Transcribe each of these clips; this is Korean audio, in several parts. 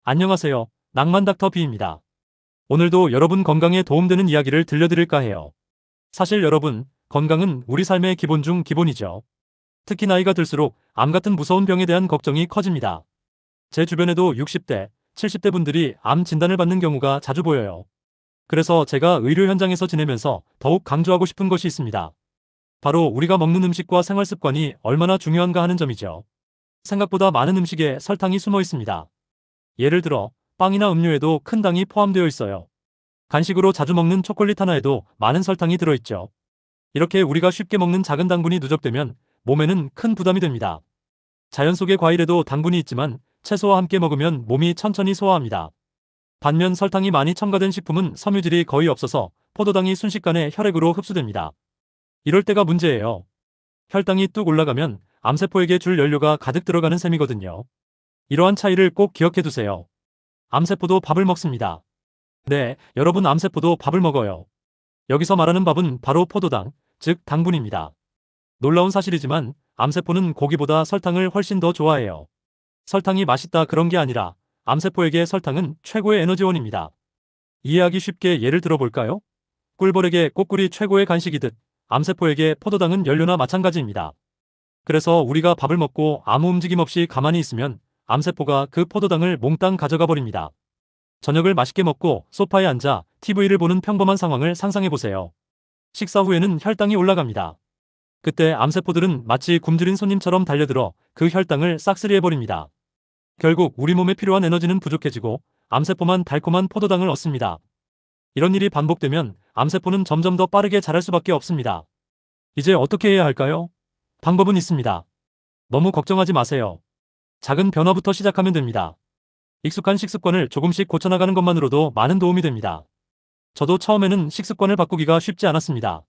안녕하세요. 낭만닥터 비입니다. 오늘도 여러분 건강에 도움되는 이야기를 들려드릴까 해요. 사실 여러분, 건강은 우리 삶의 기본 중 기본이죠. 특히 나이가 들수록 암 같은 무서운 병에 대한 걱정이 커집니다. 제 주변에도 60대, 70대 분들이 암 진단을 받는 경우가 자주 보여요. 그래서 제가 의료 현장에서 지내면서 더욱 강조하고 싶은 것이 있습니다. 바로 우리가 먹는 음식과 생활 습관이 얼마나 중요한가 하는 점이죠. 생각보다 많은 음식에 설탕이 숨어 있습니다. 예를 들어 빵이나 음료에도 큰 당이 포함되어 있어요. 간식으로 자주 먹는 초콜릿 하나에도 많은 설탕이 들어있죠. 이렇게 우리가 쉽게 먹는 작은 당분이 누적되면 몸에는 큰 부담이 됩니다. 자연 속의 과일에도 당분이 있지만 채소와 함께 먹으면 몸이 천천히 소화합니다. 반면 설탕이 많이 첨가된 식품은 섬유질이 거의 없어서 포도당이 순식간에 혈액으로 흡수됩니다. 이럴 때가 문제예요. 혈당이 뚝 올라가면 암세포에게 줄 연료가 가득 들어가는 셈이거든요. 이러한 차이를 꼭 기억해 두세요. 암세포도 밥을 먹습니다. 네, 여러분 암세포도 밥을 먹어요. 여기서 말하는 밥은 바로 포도당, 즉 당분입니다. 놀라운 사실이지만 암세포는 고기보다 설탕을 훨씬 더 좋아해요. 설탕이 맛있다 그런 게 아니라 암세포에게 설탕은 최고의 에너지원입니다. 이해하기 쉽게 예를 들어볼까요? 꿀벌에게 꽃꿀이 최고의 간식이듯 암세포에게 포도당은 연료나 마찬가지입니다. 그래서 우리가 밥을 먹고 아무 움직임 없이 가만히 있으면 암세포가 그 포도당을 몽땅 가져가 버립니다. 저녁을 맛있게 먹고 소파에 앉아 TV를 보는 평범한 상황을 상상해보세요. 식사 후에는 혈당이 올라갑니다. 그때 암세포들은 마치 굶주린 손님처럼 달려들어 그 혈당을 싹쓸이해버립니다. 결국 우리 몸에 필요한 에너지는 부족해지고 암세포만 달콤한 포도당을 얻습니다. 이런 일이 반복되면 암세포는 점점 더 빠르게 자랄 수밖에 없습니다. 이제 어떻게 해야 할까요? 방법은 있습니다. 너무 걱정하지 마세요. 작은 변화부터 시작하면 됩니다. 익숙한 식습관을 조금씩 고쳐나가는 것만으로도 많은 도움이 됩니다. 저도 처음에는 식습관을 바꾸기가 쉽지 않았습니다.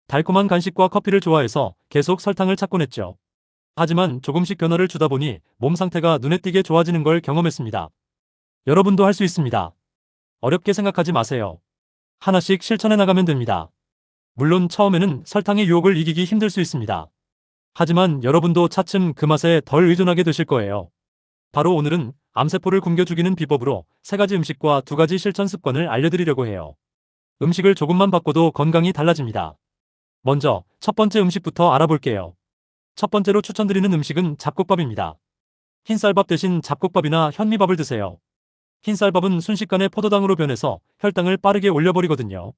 달콤한 간식과 커피를 좋아해서 계속 설탕을 찾곤 했죠. 하지만 조금씩 변화를 주다 보니 몸 상태가 눈에 띄게 좋아지는 걸 경험했습니다. 여러분도 할 수 있습니다. 어렵게 생각하지 마세요. 하나씩 실천해 나가면 됩니다. 물론 처음에는 설탕의 유혹을 이기기 힘들 수 있습니다. 하지만 여러분도 차츰 그 맛에 덜 의존하게 되실 거예요. 바로 오늘은 암세포를 굶겨 죽이는 비법으로 3가지 음식과 2가지 실천 습관을 알려드리려고 해요. 음식을 조금만 바꿔도 건강이 달라집니다. 먼저 첫 번째 음식부터 알아볼게요. 첫 번째로 추천드리는 음식은 잡곡밥입니다. 흰쌀밥 대신 잡곡밥이나 현미밥을 드세요. 흰쌀밥은 순식간에 포도당으로 변해서 혈당을 빠르게 올려버리거든요.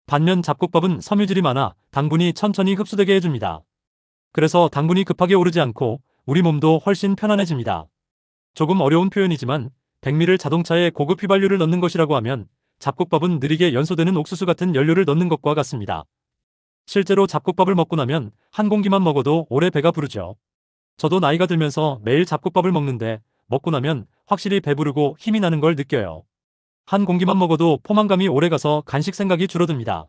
반면 잡곡밥은 섬유질이 많아 당분이 천천히 흡수되게 해줍니다. 그래서 당분이 급하게 오르지 않고 우리 몸도 훨씬 편안해집니다. 조금 어려운 표현이지만 백미를 자동차에 고급 휘발유를 넣는 것이라고 하면 잡곡밥은 느리게 연소되는 옥수수 같은 연료를 넣는 것과 같습니다. 실제로 잡곡밥을 먹고 나면 한 공기만 먹어도 오래 배가 부르죠. 저도 나이가 들면서 매일 잡곡밥을 먹는데 먹고 나면 확실히 배부르고 힘이 나는 걸 느껴요. 한 공기만 먹어도 포만감이 오래가서 간식 생각이 줄어듭니다.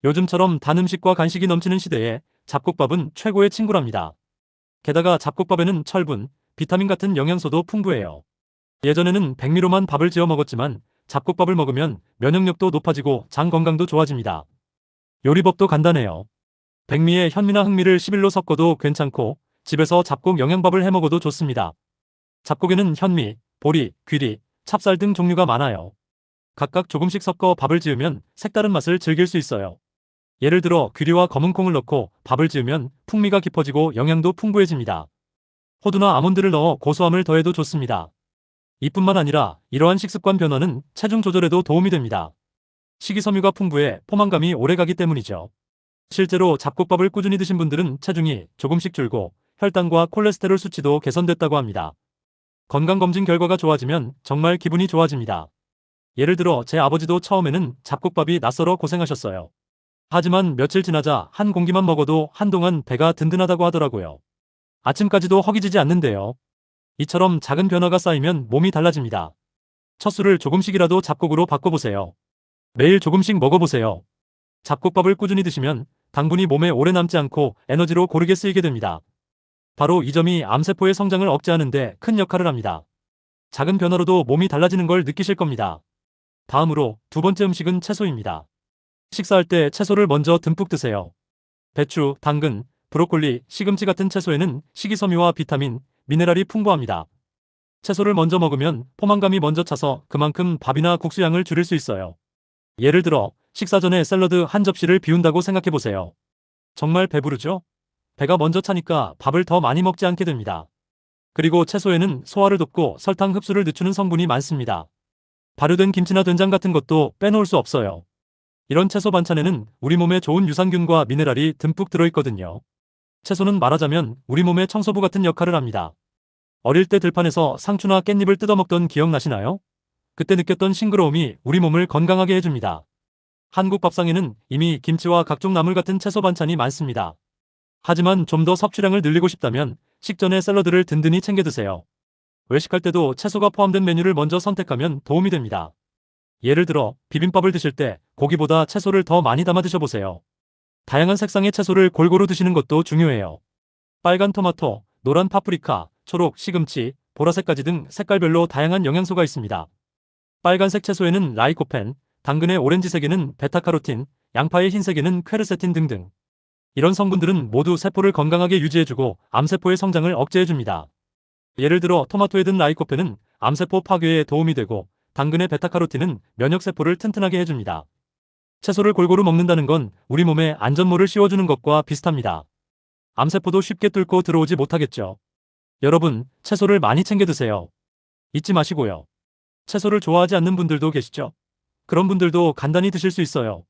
요즘처럼 단 음식과 간식이 넘치는 시대에 잡곡밥은 최고의 친구랍니다. 게다가 잡곡밥에는 철분, 비타민 같은 영양소도 풍부해요. 예전에는 백미로만 밥을 지어 먹었지만 잡곡밥을 먹으면 면역력도 높아지고 장 건강도 좋아집니다. 요리법도 간단해요. 백미에 현미나 흑미를 10일로 섞어도 괜찮고 집에서 잡곡 영양밥을 해 먹어도 좋습니다. 잡곡에는 현미, 보리, 귀리, 찹쌀 등 종류가 많아요. 각각 조금씩 섞어 밥을 지으면 색다른 맛을 즐길 수 있어요. 예를 들어 귀리와 검은콩을 넣고 밥을 지으면 풍미가 깊어지고 영양도 풍부해집니다. 호두나 아몬드를 넣어 고소함을 더해도 좋습니다. 이뿐만 아니라 이러한 식습관 변화는 체중 조절에도 도움이 됩니다. 식이섬유가 풍부해 포만감이 오래가기 때문이죠. 실제로 잡곡밥을 꾸준히 드신 분들은 체중이 조금씩 줄고 혈당과 콜레스테롤 수치도 개선됐다고 합니다. 건강검진 결과가 좋아지면 정말 기분이 좋아집니다. 예를 들어 제 아버지도 처음에는 잡곡밥이 낯설어 고생하셨어요. 하지만 며칠 지나자 한 공기만 먹어도 한동안 배가 든든하다고 하더라고요. 아침까지도 허기지지 않는데요. 이처럼 작은 변화가 쌓이면 몸이 달라집니다. 첫 술을 조금씩이라도 잡곡으로 바꿔보세요. 매일 조금씩 먹어보세요. 잡곡밥을 꾸준히 드시면 당분이 몸에 오래 남지 않고 에너지로 고르게 쓰이게 됩니다. 바로 이 점이 암세포의 성장을 억제하는 데 큰 역할을 합니다. 작은 변화로도 몸이 달라지는 걸 느끼실 겁니다. 다음으로 2번째 음식은 채소입니다. 식사할 때 채소를 먼저 듬뿍 드세요. 배추, 당근, 브로콜리, 시금치 같은 채소에는 식이섬유와 비타민, 미네랄이 풍부합니다. 채소를 먼저 먹으면 포만감이 먼저 차서 그만큼 밥이나 국수 양을 줄일 수 있어요. 예를 들어 식사 전에 샐러드 한 접시를 비운다고 생각해보세요. 정말 배부르죠? 배가 먼저 차니까 밥을 더 많이 먹지 않게 됩니다. 그리고 채소에는 소화를 돕고 설탕 흡수를 늦추는 성분이 많습니다. 발효된 김치나 된장 같은 것도 빼놓을 수 없어요. 이런 채소 반찬에는 우리 몸에 좋은 유산균과 미네랄이 듬뿍 들어있거든요. 채소는 말하자면 우리 몸의 청소부 같은 역할을 합니다. 어릴 때 들판에서 상추나 깻잎을 뜯어먹던 기억 나시나요? 그때 느꼈던 싱그러움이 우리 몸을 건강하게 해줍니다. 한국 밥상에는 이미 김치와 각종 나물 같은 채소 반찬이 많습니다. 하지만 좀 더 섭취량을 늘리고 싶다면 식전에 샐러드를 든든히 챙겨 드세요. 외식할 때도 채소가 포함된 메뉴를 먼저 선택하면 도움이 됩니다. 예를 들어 비빔밥을 드실 때 고기보다 채소를 더 많이 담아 드셔보세요. 다양한 색상의 채소를 골고루 드시는 것도 중요해요. 빨간 토마토, 노란 파프리카, 초록 시금치, 보라색까지 등 색깔별로 다양한 영양소가 있습니다. 빨간색 채소에는 라이코펜, 당근의 오렌지색에는 베타카로틴, 양파의 흰색에는 퀘르세틴 등등. 이런 성분들은 모두 세포를 건강하게 유지해주고 암세포의 성장을 억제해줍니다. 예를 들어 토마토에 든 라이코펜은 암세포 파괴에 도움이 되고 당근의 베타카로틴은 면역세포를 튼튼하게 해줍니다. 채소를 골고루 먹는다는 건 우리 몸에 안전모를 씌워주는 것과 비슷합니다. 암세포도 쉽게 뚫고 들어오지 못하겠죠. 여러분, 채소를 많이 챙겨 드세요. 잊지 마시고요. 채소를 좋아하지 않는 분들도 계시죠? 그런 분들도 간단히 드실 수 있어요.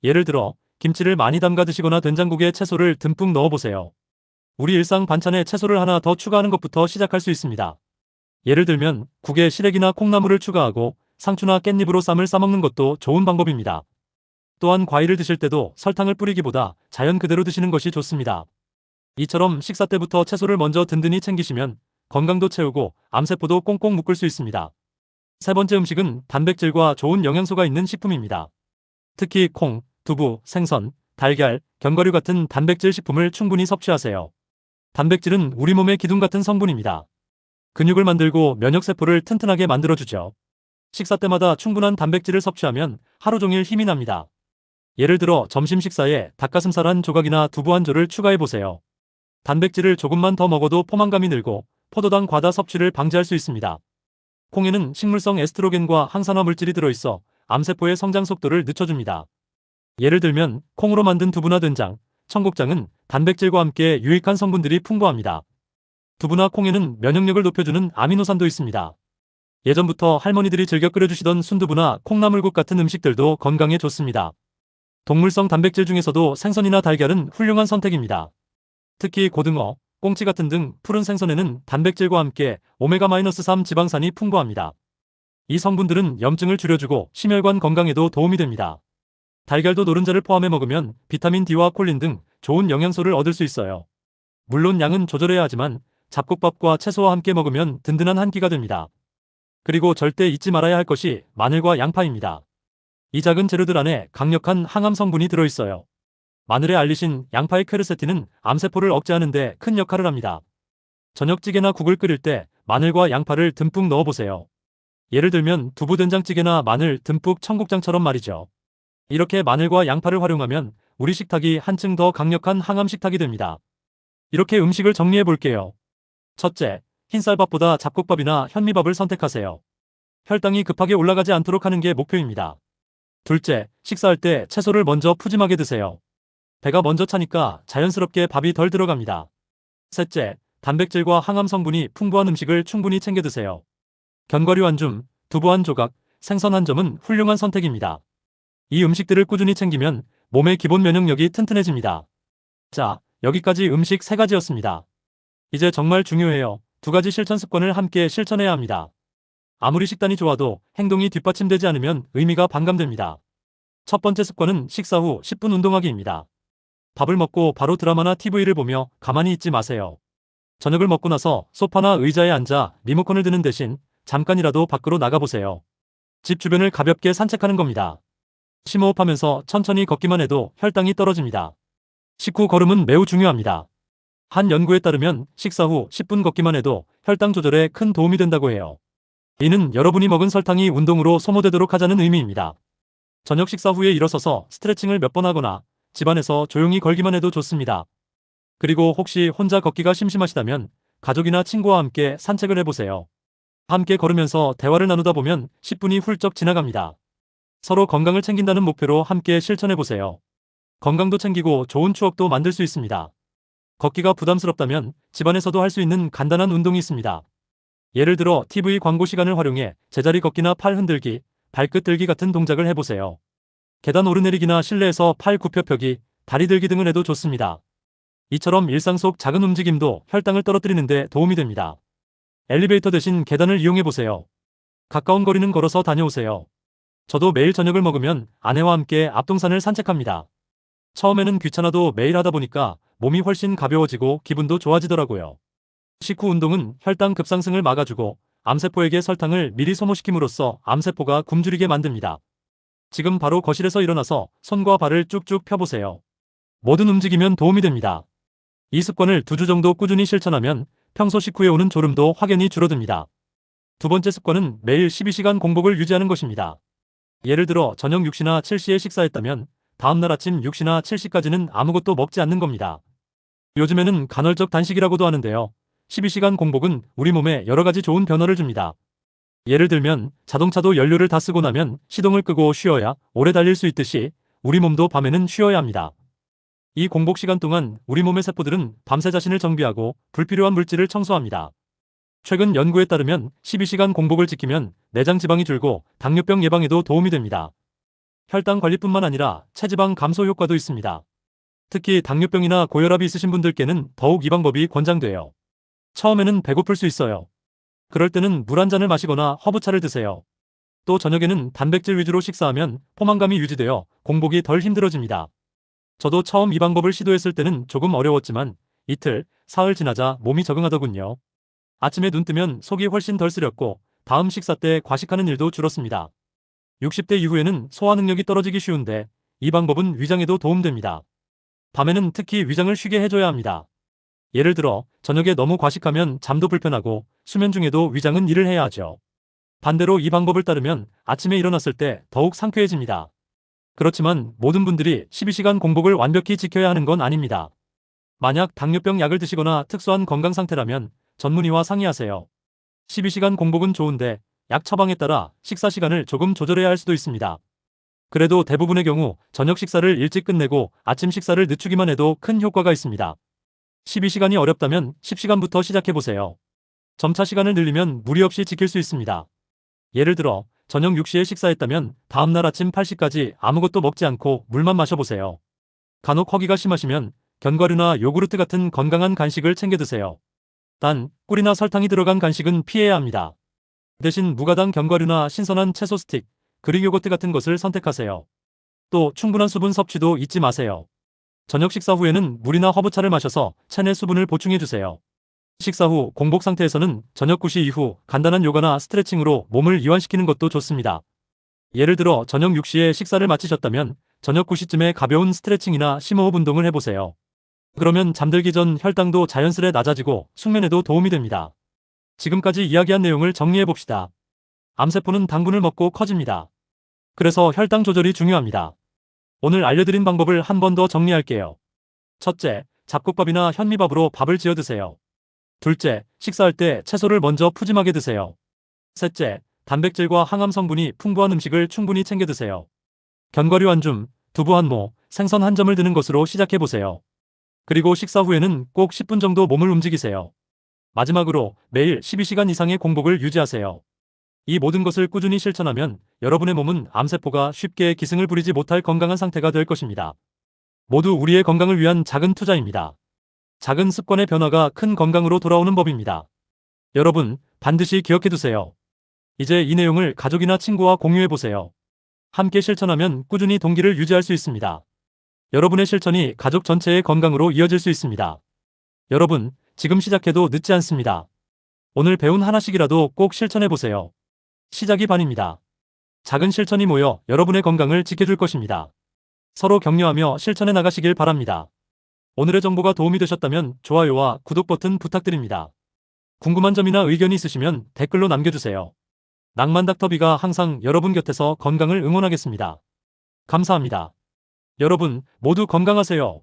예를 들어 김치를 많이 담가 드시거나 된장국에 채소를 듬뿍 넣어보세요. 우리 일상 반찬에 채소를 하나 더 추가하는 것부터 시작할 수 있습니다. 예를 들면 국에 시래기나 콩나물을 추가하고 상추나 깻잎으로 쌈을 싸먹는 것도 좋은 방법입니다. 또한 과일을 드실 때도 설탕을 뿌리기보다 자연 그대로 드시는 것이 좋습니다. 이처럼 식사 때부터 채소를 먼저 든든히 챙기시면 건강도 채우고 암세포도 꽁꽁 묶을 수 있습니다. 세 번째 음식은 단백질과 좋은 영양소가 있는 식품입니다. 특히 콩, 두부, 생선, 달걀, 견과류 같은 단백질 식품을 충분히 섭취하세요. 단백질은 우리 몸의 기둥 같은 성분입니다. 근육을 만들고 면역세포를 튼튼하게 만들어주죠. 식사 때마다 충분한 단백질을 섭취하면 하루 종일 힘이 납니다. 예를 들어 점심 식사에 닭가슴살 한 조각이나 두부 한 조를 추가해보세요. 단백질을 조금만 더 먹어도 포만감이 늘고 포도당 과다 섭취를 방지할 수 있습니다. 콩에는 식물성 에스트로겐과 항산화 물질이 들어있어 암세포의 성장 속도를 늦춰줍니다. 예를 들면 콩으로 만든 두부나 된장, 청국장은 단백질과 함께 유익한 성분들이 풍부합니다. 두부나 콩에는 면역력을 높여주는 아미노산도 있습니다. 예전부터 할머니들이 즐겨 끓여주시던 순두부나 콩나물국 같은 음식들도 건강에 좋습니다. 동물성 단백질 중에서도 생선이나 달걀은 훌륭한 선택입니다. 특히 고등어, 꽁치 같은 등 푸른 생선에는 단백질과 함께 오메가-3 지방산이 풍부합니다. 이 성분들은 염증을 줄여주고 심혈관 건강에도 도움이 됩니다. 달걀도 노른자를 포함해 먹으면 비타민 D와 콜린 등 좋은 영양소를 얻을 수 있어요. 물론 양은 조절해야 하지만 잡곡밥과 채소와 함께 먹으면 든든한 한 끼가 됩니다. 그리고 절대 잊지 말아야 할 것이 마늘과 양파입니다. 이 작은 재료들 안에 강력한 항암 성분이 들어있어요. 마늘에 알리신 양파의 퀘르세틴은 암세포를 억제하는 데 큰 역할을 합니다. 저녁찌개나 국을 끓일 때 마늘과 양파를 듬뿍 넣어보세요. 예를 들면 두부된장찌개나 마늘 듬뿍 청국장처럼 말이죠. 이렇게 마늘과 양파를 활용하면 우리 식탁이 한층 더 강력한 항암 식탁이 됩니다. 이렇게 음식을 정리해 볼게요. 첫째, 흰쌀밥보다 잡곡밥이나 현미밥을 선택하세요. 혈당이 급하게 올라가지 않도록 하는 게 목표입니다. 둘째, 식사할 때 채소를 먼저 푸짐하게 드세요. 배가 먼저 차니까 자연스럽게 밥이 덜 들어갑니다. 셋째, 단백질과 항암 성분이 풍부한 음식을 충분히 챙겨 드세요. 견과류 한 줌, 두부 한 조각, 생선 한 점은 훌륭한 선택입니다. 이 음식들을 꾸준히 챙기면 몸의 기본 면역력이 튼튼해집니다. 자, 여기까지 음식 3가지였습니다. 이제 정말 중요해요. 2가지 실천 습관을 함께 실천해야 합니다. 아무리 식단이 좋아도 행동이 뒷받침되지 않으면 의미가 반감됩니다. 첫 번째 습관은 식사 후 10분 운동하기입니다. 밥을 먹고 바로 드라마나 TV를 보며 가만히 있지 마세요. 저녁을 먹고 나서 소파나 의자에 앉아 리모컨을 드는 대신 잠깐이라도 밖으로 나가보세요. 집 주변을 가볍게 산책하는 겁니다. 심호흡하면서 천천히 걷기만 해도 혈당이 떨어집니다. 식후 걸음은 매우 중요합니다. 한 연구에 따르면 식사 후 10분 걷기만 해도 혈당 조절에 큰 도움이 된다고 해요. 이는 여러분이 먹은 설탕이 운동으로 소모되도록 하자는 의미입니다. 저녁 식사 후에 일어서서 스트레칭을 몇 번 하거나 집안에서 조용히 걸기만 해도 좋습니다. 그리고 혹시 혼자 걷기가 심심하시다면 가족이나 친구와 함께 산책을 해보세요. 함께 걸으면서 대화를 나누다 보면 10분이 훌쩍 지나갑니다. 서로 건강을 챙긴다는 목표로 함께 실천해보세요. 건강도 챙기고 좋은 추억도 만들 수 있습니다. 걷기가 부담스럽다면 집안에서도 할 수 있는 간단한 운동이 있습니다. 예를 들어 TV 광고 시간을 활용해 제자리 걷기나 팔 흔들기, 발끝 들기 같은 동작을 해보세요. 계단 오르내리기나 실내에서 팔 굽혀 펴기, 다리 들기 등을 해도 좋습니다. 이처럼 일상 속 작은 움직임도 혈당을 떨어뜨리는 데 도움이 됩니다. 엘리베이터 대신 계단을 이용해보세요. 가까운 거리는 걸어서 다녀오세요. 저도 매일 저녁을 먹으면 아내와 함께 앞동산을 산책합니다. 처음에는 귀찮아도 매일 하다 보니까 몸이 훨씬 가벼워지고 기분도 좋아지더라고요. 식후 운동은 혈당 급상승을 막아주고 암세포에게 설탕을 미리 소모시킴으로써 암세포가 굶주리게 만듭니다. 지금 바로 거실에서 일어나서 손과 발을 쭉쭉 펴보세요. 모든 움직이면 도움이 됩니다. 이 습관을 2주 정도 꾸준히 실천하면 평소 식후에 오는 졸음도 확연히 줄어듭니다. 두 번째 습관은 매일 12시간 공복을 유지하는 것입니다. 예를 들어 저녁 6시나 7시에 식사했다면 다음날 아침 6시나 7시까지는 아무것도 먹지 않는 겁니다. 요즘에는 간헐적 단식이라고도 하는데요. 12시간 공복은 우리 몸에 여러 가지 좋은 변화를 줍니다. 예를 들면 자동차도 연료를 다 쓰고 나면 시동을 끄고 쉬어야 오래 달릴 수 있듯이 우리 몸도 밤에는 쉬어야 합니다. 이 공복 시간 동안 우리 몸의 세포들은 밤새 자신을 정비하고 불필요한 물질을 청소합니다. 최근 연구에 따르면 12시간 공복을 지키면 내장 지방이 줄고 당뇨병 예방에도 도움이 됩니다. 혈당 관리뿐만 아니라 체지방 감소 효과도 있습니다. 특히 당뇨병이나 고혈압이 있으신 분들께는 더욱 이 방법이 권장돼요. 처음에는 배고플 수 있어요. 그럴 때는 물 한 잔을 마시거나 허브차를 드세요. 또 저녁에는 단백질 위주로 식사하면 포만감이 유지되어 공복이 덜 힘들어집니다. 저도 처음 이 방법을 시도했을 때는 조금 어려웠지만 이틀, 사흘 지나자 몸이 적응하더군요. 아침에 눈 뜨면 속이 훨씬 덜 쓰렸고 다음 식사 때 과식하는 일도 줄었습니다. 60대 이후에는 소화 능력이 떨어지기 쉬운데 이 방법은 위장에도 도움됩니다. 밤에는 특히 위장을 쉬게 해줘야 합니다. 예를 들어 저녁에 너무 과식하면 잠도 불편하고 수면 중에도 위장은 일을 해야 하죠. 반대로 이 방법을 따르면 아침에 일어났을 때 더욱 상쾌해집니다. 그렇지만 모든 분들이 12시간 공복을 완벽히 지켜야 하는 건 아닙니다. 만약 당뇨병 약을 드시거나 특수한 건강 상태라면 전문의와 상의하세요. 12시간 공복은 좋은데 약 처방에 따라 식사 시간을 조금 조절해야 할 수도 있습니다. 그래도 대부분의 경우 저녁 식사를 일찍 끝내고 아침 식사를 늦추기만 해도 큰 효과가 있습니다. 12시간이 어렵다면 10시간부터 시작해보세요. 점차 시간을 늘리면 무리 없이 지킬 수 있습니다. 예를 들어 저녁 6시에 식사했다면 다음날 아침 8시까지 아무것도 먹지 않고 물만 마셔보세요. 간혹 허기가 심하시면 견과류나 요구르트 같은 건강한 간식을 챙겨 드세요. 단, 꿀이나 설탕이 들어간 간식은 피해야 합니다. 대신 무가당 견과류나 신선한 채소 스틱, 그릭 요거트 같은 것을 선택하세요. 또 충분한 수분 섭취도 잊지 마세요. 저녁 식사 후에는 물이나 허브차를 마셔서 체내 수분을 보충해주세요. 식사 후 공복 상태에서는 저녁 9시 이후 간단한 요가나 스트레칭으로 몸을 이완시키는 것도 좋습니다. 예를 들어 저녁 6시에 식사를 마치셨다면 저녁 9시쯤에 가벼운 스트레칭이나 심호흡 운동을 해보세요. 그러면 잠들기 전 혈당도 자연스레 낮아지고 숙면에도 도움이 됩니다. 지금까지 이야기한 내용을 정리해봅시다. 암세포는 당분을 먹고 커집니다. 그래서 혈당 조절이 중요합니다. 오늘 알려드린 방법을 한 번 더 정리할게요. 첫째, 잡곡밥이나 현미밥으로 밥을 지어 드세요. 둘째, 식사할 때 채소를 먼저 푸짐하게 드세요. 셋째, 단백질과 항암 성분이 풍부한 음식을 충분히 챙겨 드세요. 견과류 한 줌, 두부 한 모, 생선 한 점을 드는 것으로 시작해보세요. 그리고 식사 후에는 꼭 10분 정도 몸을 움직이세요. 마지막으로 매일 12시간 이상의 공복을 유지하세요. 이 모든 것을 꾸준히 실천하면 여러분의 몸은 암세포가 쉽게 기승을 부리지 못할 건강한 상태가 될 것입니다. 모두 우리의 건강을 위한 작은 투자입니다. 작은 습관의 변화가 큰 건강으로 돌아오는 법입니다. 여러분, 반드시 기억해두세요. 이제 이 내용을 가족이나 친구와 공유해보세요. 함께 실천하면 꾸준히 동기를 유지할 수 있습니다. 여러분의 실천이 가족 전체의 건강으로 이어질 수 있습니다. 여러분, 지금 시작해도 늦지 않습니다. 오늘 배운 하나씩이라도 꼭 실천해보세요. 시작이 반입니다. 작은 실천이 모여 여러분의 건강을 지켜줄 것입니다. 서로 격려하며 실천해 나가시길 바랍니다. 오늘의 정보가 도움이 되셨다면 좋아요와 구독 버튼 부탁드립니다. 궁금한 점이나 의견이 있으시면 댓글로 남겨주세요. 낭만닥터비가 항상 여러분 곁에서 건강을 응원하겠습니다. 감사합니다. 여러분 모두 건강하세요.